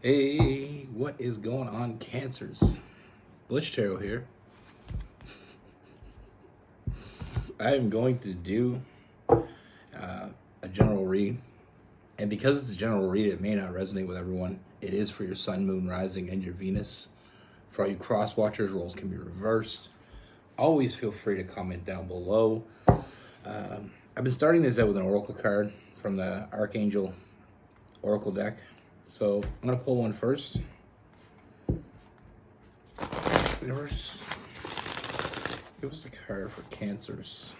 Hey, what is going on, Cancers? Butch Tarot here. I am going to do a general read. And because it's a general read, it may not resonate with everyone. It is for your sun, moon, rising, and your Venus. For all you cross watchers, roles can be reversed. Always feel free to comment down below. I've been starting this out with an oracle card from the Archangel Oracle deck. So I'm going to pull one first. Universe, give us a card for Cancers.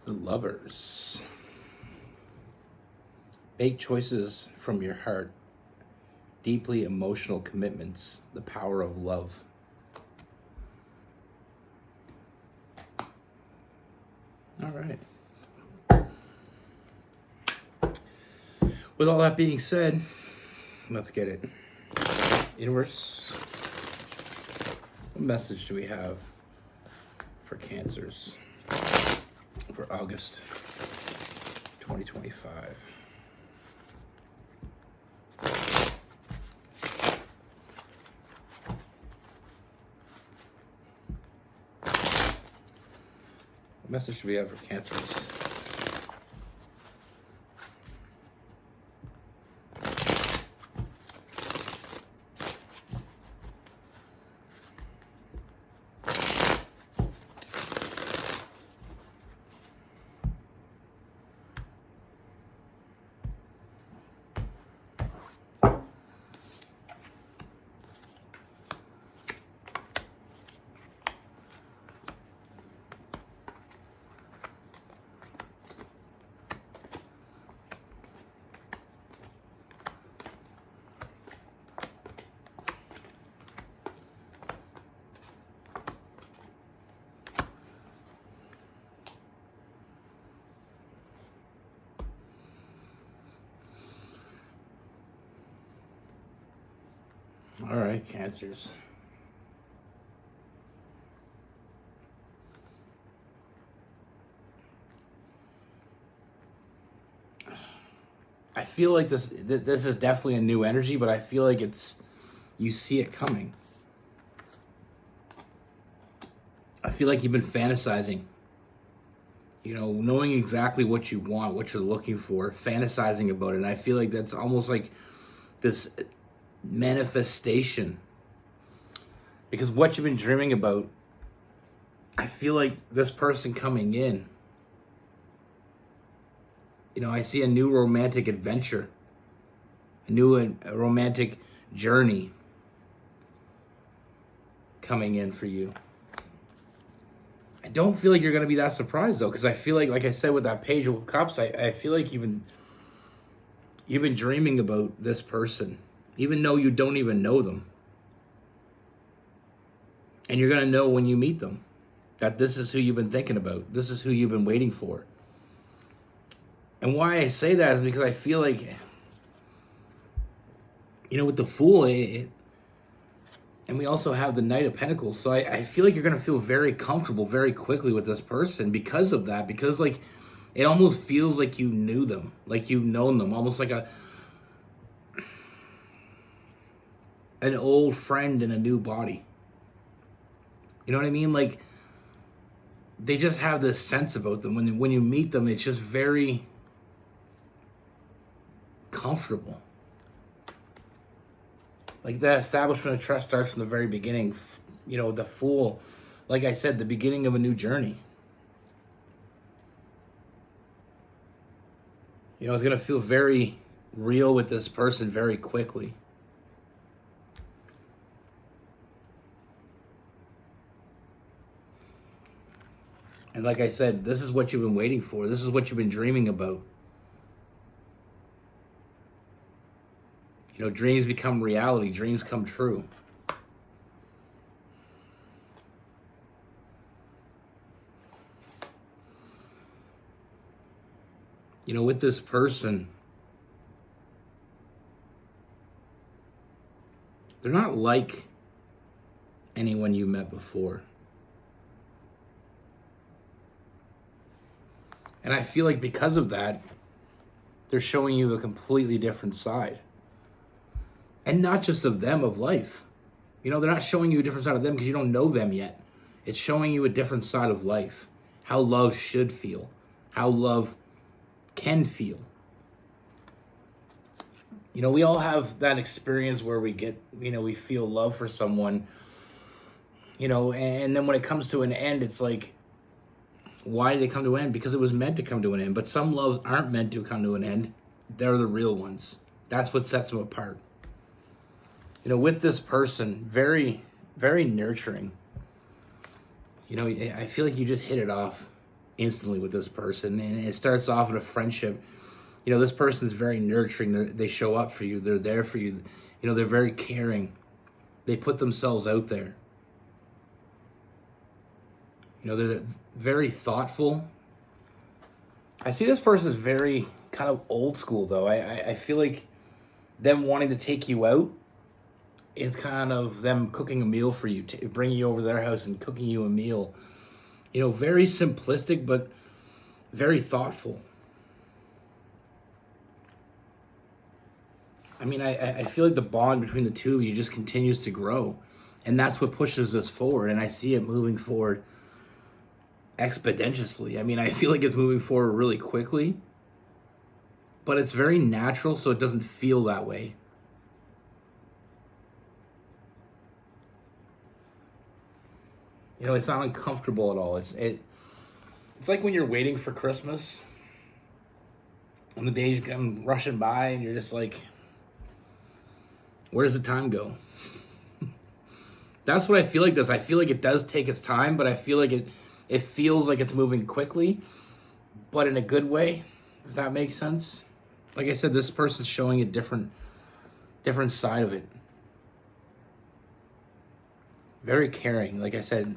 The Lovers. Make choices from your heart. Deeply emotional commitments. The power of love. All right. With all that being said, let's get it. Universe, what message do we have for Cancers for August 2025? What message do we have for Cancers? All right, Cancers. I feel like this is definitely a new energy, but I feel like you see it coming. I feel like you've been fantasizing. You know, knowing exactly what you want, what you're looking for, fantasizing about it. And I feel like that's almost like this manifestation. Because what you've been dreaming about, I feel like this person coming in, you know, I see a new romantic adventure, a romantic journey coming in for you. I don't feel like you're going to be that surprised, though, because I feel like I said, with that Page of Cups, I feel like you've been dreaming about this person, even though you don't even know them. And you're going to know when you meet them that this is who you've been thinking about. This is who you've been waiting for. And why I say that is because I feel like, you know, with the Fool, and we also have the Knight of Pentacles. So I feel like you're going to feel very comfortable very quickly with this person because of that. Because, like, it almost feels like you knew them. Like you've known them. Almost like an old friend in a new body. You know what I mean? Like, they just have this sense about them. When you meet them, it's just very comfortable. Like, the establishment of trust starts from the very beginning. You know, the Fool, like I said, the beginning of a new journey. You know, it's going to feel very real with this person very quickly. And like I said, this is what you've been waiting for. This is what you've been dreaming about. You know, dreams become reality. Dreams come true. You know, with this person, they're not like anyone you met before. And I feel like because of that, they're showing you a completely different side. And not just of them, of life. You know, they're not showing you a different side of them because you don't know them yet. It's showing you a different side of life. How love should feel. How love can feel. You know, we all have that experience where we get, you know, we feel love for someone, you know, and then when it comes to an end, it's like, why did it come to an end? Because it was meant to come to an end. But some loves aren't meant to come to an end. They're the real ones. That's what sets them apart. You know, with this person, very, very nurturing. You know, I feel like you just hit it off instantly with this person. And it starts off in a friendship. You know, this person's very nurturing. They show up for you. They're there for you. You know, they're very caring. They put themselves out there. You know, they're very thoughtful. I see this person as very kind of old school, though. I feel like them wanting to take you out is kind of them cooking a meal for you, bringing you over to their house and cooking you a meal. You know, very simplistic, but very thoughtful. I mean, I feel like the bond between the two of you just continues to grow. And that's what pushes us forward. And I see it moving forward exponentially. I mean, I feel like it's moving forward really quickly, but it's very natural, so it doesn't feel that way. You know, it's not uncomfortable at all. It's like when you're waiting for Christmas and the days come rushing by and you're just like, where does the time go? That's what I feel like this. I feel like it does take its time, but I feel like it feels like it's moving quickly, but in a good way, if that makes sense. Like I said, this person's showing a different side of it. Very caring. Like I said,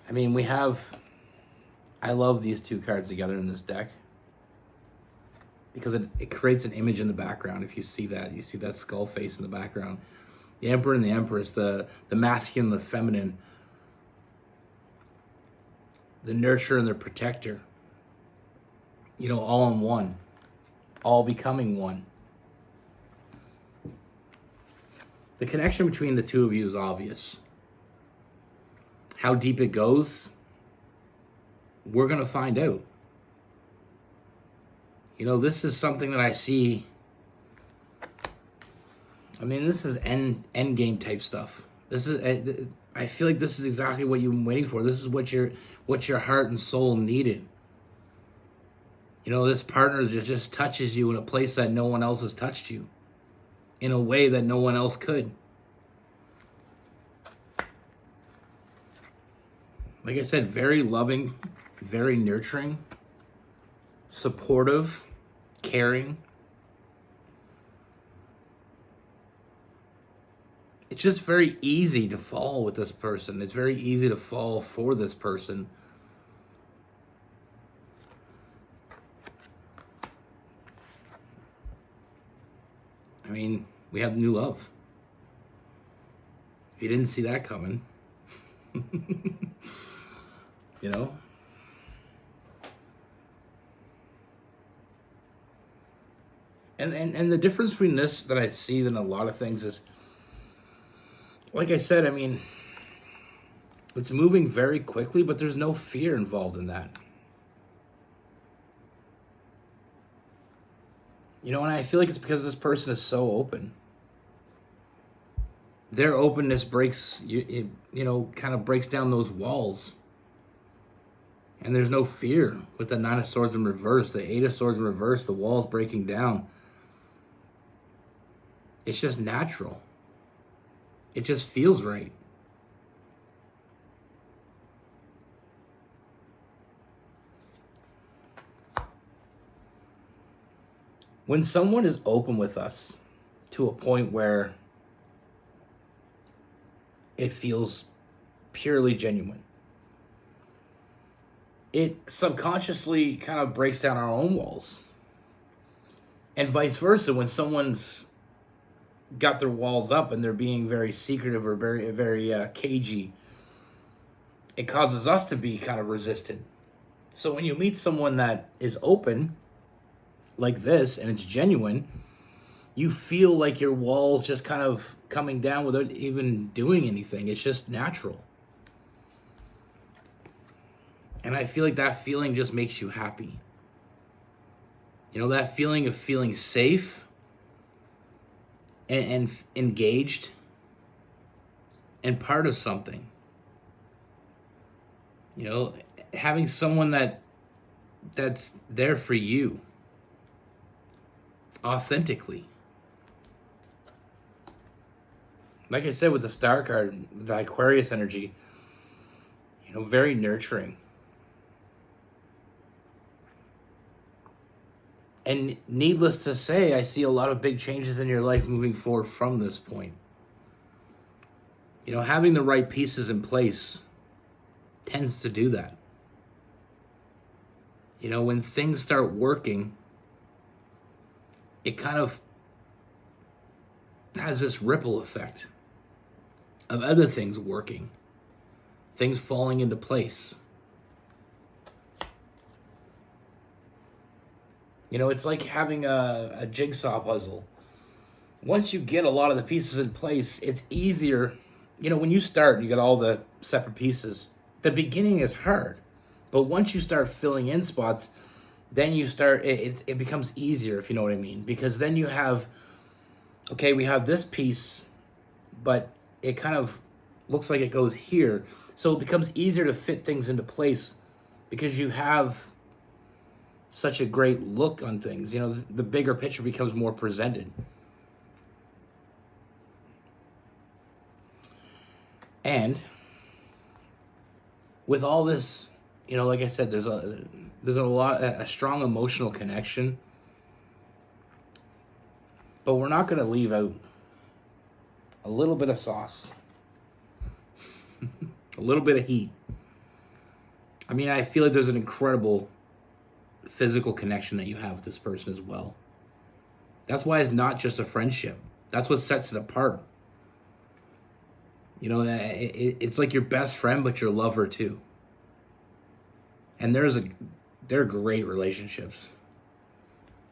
I mean, I love these two cards together in this deck because it creates an image in the background. If you see that skull face in the background. The Emperor and the Empress, the masculine and the feminine, the nurturer and the protector, you know, all in one, all becoming one. The connection between the two of you is obvious. How deep it goes, we're going to find out. You know, this is something that I see. I mean, this is end game type stuff. This is, I feel like this is exactly what you've been waiting for. This is what your heart and soul needed. You know, this partner that just touches you in a place that no one else has touched you, in a way that no one else could. Like I said, very loving, very nurturing, supportive, caring. It's just very easy to fall with this person. It's very easy to fall for this person. I mean, we have new love. If you didn't see that coming, you know? And the difference between this that I see than a lot of things is, like I said, I mean, it's moving very quickly, but there's no fear involved in that. You know, and I feel like it's because this person is so open. Their openness breaks, you know, kind of breaks down those walls. And there's no fear with the Nine of Swords in reverse, the Eight of Swords in reverse, the walls breaking down. It's just natural. It just feels right. When someone is open with us to a point where it feels purely genuine. It subconsciously kind of breaks down our own walls. And vice versa, when someone's got their walls up and they're being very secretive or very cagey, it causes us to be kind of resistant. So when you meet someone that is open like this and it's genuine, you feel like your walls just kind of coming down without even doing anything. It's just natural. And I feel like that feeling just makes you happy. You know, that feeling of feeling safe and engaged and part of something. You know, having someone that's there for you authentically. Like I said with the Star card, the Aquarius energy, you know, very nurturing. And needless to say, I see a lot of big changes in your life moving forward from this point. You know, having the right pieces in place tends to do that. You know, when things start working, it kind of has this ripple effect of other things working, things falling into place. You know, it's like having a jigsaw puzzle. Once you get a lot of the pieces in place, it's easier. You know, when you start, you get all the separate pieces. The beginning is hard. But once you start filling in spots, then you start, it becomes easier, if you know what I mean. Because then you have, okay, we have this piece, but it kind of looks like it goes here. So it becomes easier to fit things into place because you have such a great look on things. You know, the bigger picture becomes more presented. And with all this, you know, like I said, there's a strong emotional connection. But we're not going to leave out a little bit of sauce. A little bit of heat. I mean, I feel like there's an incredible physical connection that you have with this person as well. That's why it's not just a friendship. That's what sets it apart. You know, it's like your best friend, but your lover too. And they're great relationships.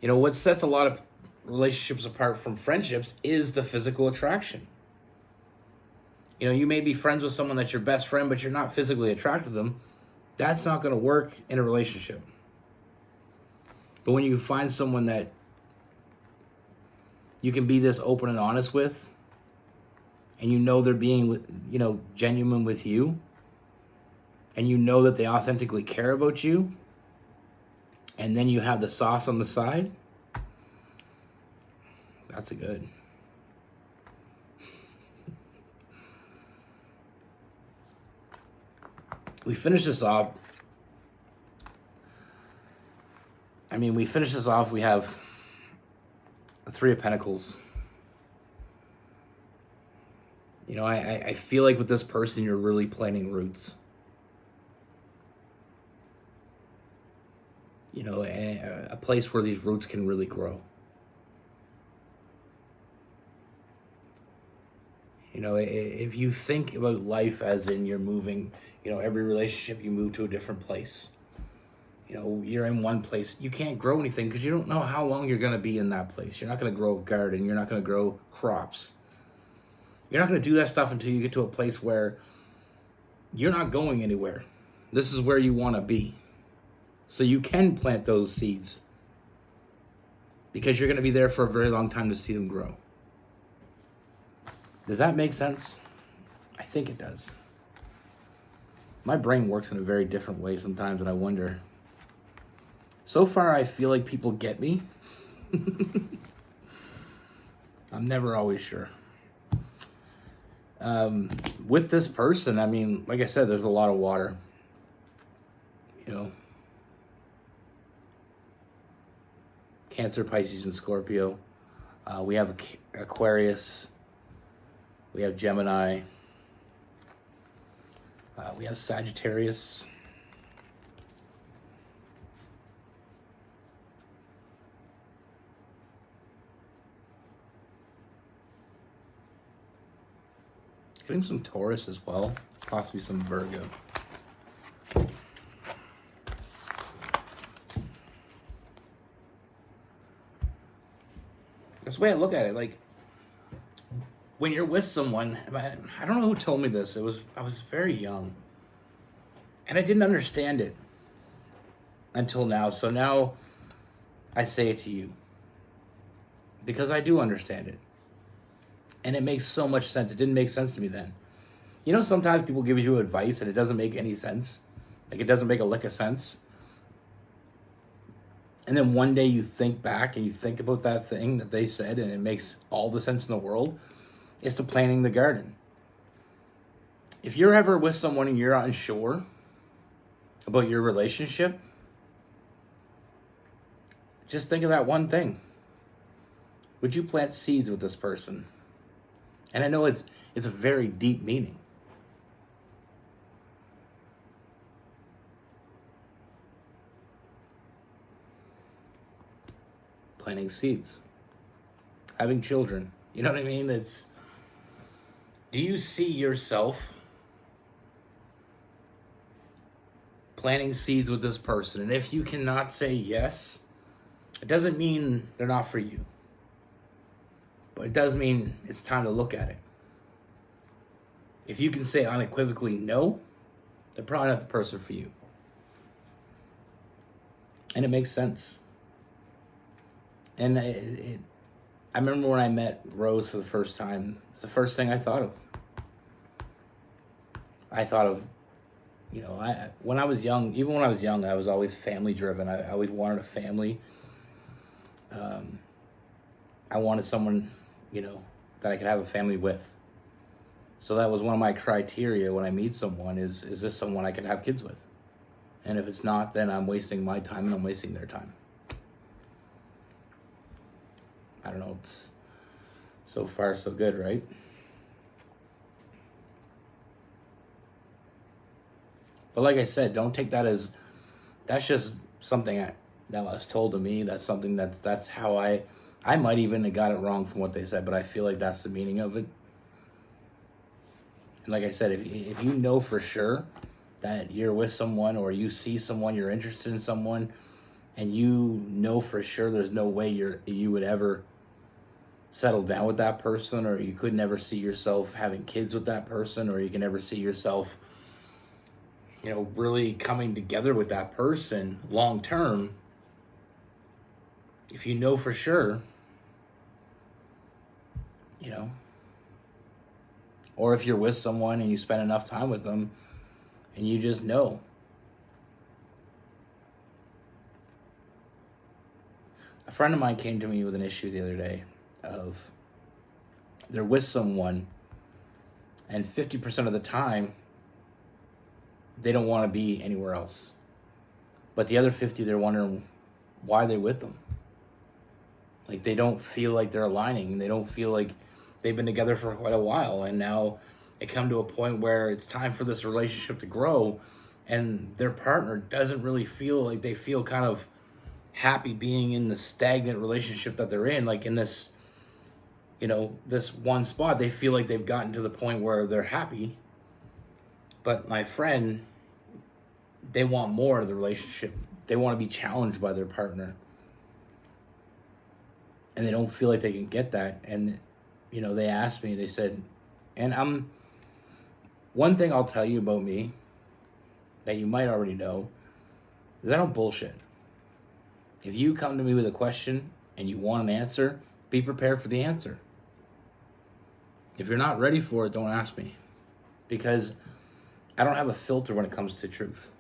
You know, what sets a lot of relationships apart from friendships is the physical attraction. You know, you may be friends with someone that's your best friend, but you're not physically attracted to them. That's not going to work in a relationship. But when you find someone that you can be this open and honest with, and you know they're being, you know, genuine with you, and you know that they authentically care about you, and then you have the sauce on the side, that's a good. We finish this off. We have the Three of Pentacles. You know, I feel like with this person, you're really planting roots. You know, a place where these roots can really grow. You know, if you think about life as in you're moving, you know, every relationship you move to a different place. You know, you're in one place. You can't grow anything because you don't know how long you're going to be in that place. You're not going to grow a garden. You're not going to grow crops. You're not going to do that stuff until you get to a place where you're not going anywhere. This is where you want to be. So you can plant those seeds because you're going to be there for a very long time to see them grow. Does that make sense? I think it does. My brain works in a very different way sometimes, and I wonder. So far, I feel like people get me. I'm never always sure. With this person, I mean, like I said, there's a lot of water. You know, Cancer, Pisces, and Scorpio. We have Aquarius. We have Gemini. We have Sagittarius. Getting some Taurus as well, possibly some Virgo. That's the way I look at it. Like, when you're with someone, I don't know who told me this. I was very young, and I didn't understand it until now. So now I say it to you because I do understand it. And it makes so much sense. It didn't make sense to me then. You know, sometimes people give you advice and it doesn't make any sense. Like, it doesn't make a lick of sense. And then one day you think back and you think about that thing that they said and it makes all the sense in the world. It's the planting the garden. If you're ever with someone and you're unsure about your relationship, just think of that one thing. Would you plant seeds with this person? And I know it's a very deep meaning. Planting seeds. Having children. You know what I mean? Do you see yourself planting seeds with this person? And if you cannot say yes, it doesn't mean they're not for you. But it does mean it's time to look at it. If you can say unequivocally no, they're probably not the person for you. And it makes sense. And I remember when I met Rose for the first time, it's the first thing I thought of. I thought of, when I was young, even when I was young, I was always family driven. I always wanted a family. I wanted someone, that I could have a family with. So that was one of my criteria when I meet someone is this someone I could have kids with? And if it's not, then I'm wasting my time and I'm wasting their time. I don't know, it's so far so good, right? But like I said, don't take that as, that's just something that was told to me. That's something that's how I might even have got it wrong from what they said, but I feel like that's the meaning of it. And like I said, if you know for sure that you're with someone or you see someone, you're interested in someone, and you know for sure there's no way you would ever settle down with that person, or you could never see yourself having kids with that person, or you can never see yourself, really coming together with that person long term. If you know for sure, or if you're with someone and you spend enough time with them and you just know. A friend of mine came to me with an issue the other day of they're with someone and 50% of the time they don't want to be anywhere else. But the other 50, they're wondering why they're with them. Like, they don't feel like they're aligning. They don't feel like they've been together for quite a while, and now it come to a point where it's time for this relationship to grow, and their partner doesn't really feel like they feel kind of happy being in the stagnant relationship that they're in, like in this, this one spot. They feel like they've gotten to the point where they're happy. But my friend, they want more of the relationship. They want to be challenged by their partner. And they don't feel like they can get that. And, they asked me, they said, and one thing I'll tell you about me that you might already know is I don't bullshit. If you come to me with a question and you want an answer, be prepared for the answer. If you're not ready for it, don't ask me. Because I don't have a filter when it comes to truth.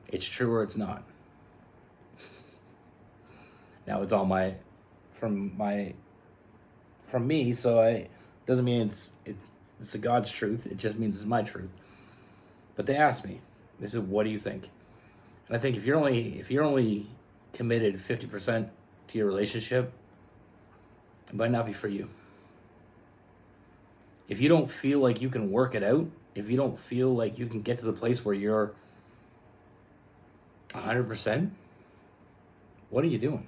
It's true or it's not. Now it's all from me, so it doesn't mean it's the God's truth. It just means it's my truth. But they asked me, they said, "What do you think?" And I think if you're only committed 50% to your relationship, It might not be for you. If you don't feel like you can work it out, if you don't feel like you can get to the place where you're 100%, what are you doing?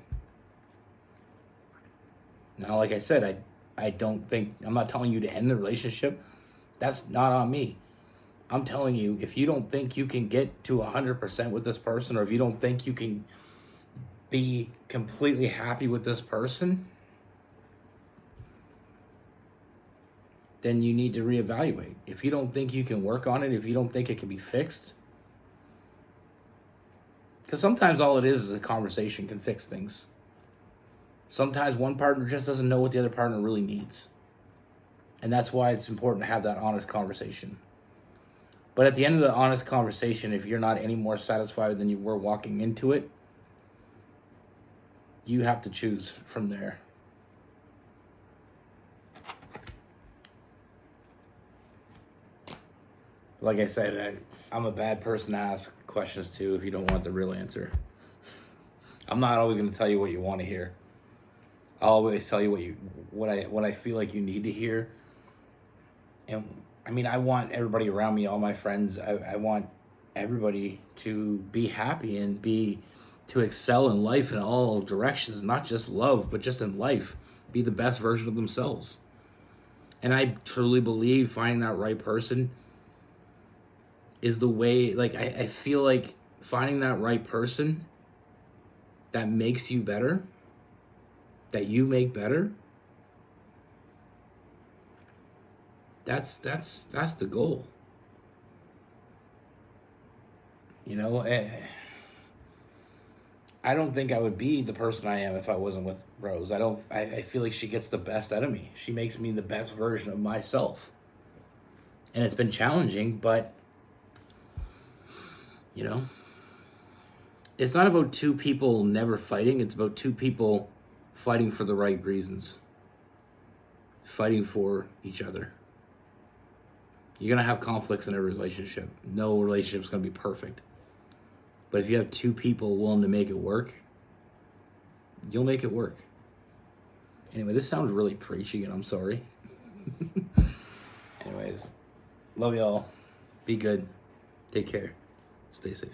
Now, like I said, I'm not telling you to end the relationship. That's not on me. I'm telling you, if you don't think you can get to 100% with this person, or if you don't think you can be completely happy with this person, then you need to reevaluate. If you don't think you can work on it, if you don't think it can be fixed, because sometimes all it is a conversation can fix things. Sometimes one partner just doesn't know what the other partner really needs. And that's why it's important to have that honest conversation. But at the end of the honest conversation, if you're not any more satisfied than you were walking into it, you have to choose from there. Like I said, I'm a bad person to ask questions to if you don't want the real answer. I'm not always going to tell you what you want to hear. I'll always tell you what I feel like you need to hear. And I mean, I want everybody around me, all my friends, I want everybody to be happy and to excel in life in all directions, not just love, but just in life, be the best version of themselves. And I truly believe finding that right person is the way. Like, I feel like finding that right person that makes you better, that you make better, that's the goal. You know, I don't think I would be the person I am if I wasn't with Rose. I feel like she gets the best out of me. She makes me the best version of myself. And it's been challenging, but you know, it's not about two people never fighting. It's about two people fighting for the right reasons. Fighting for each other. You're going to have conflicts in every relationship. No relationship's going to be perfect. But if you have two people willing to make it work, you'll make it work. Anyway, this sounds really preachy, and I'm sorry. Anyways, love y'all. Be good. Take care. Stay safe.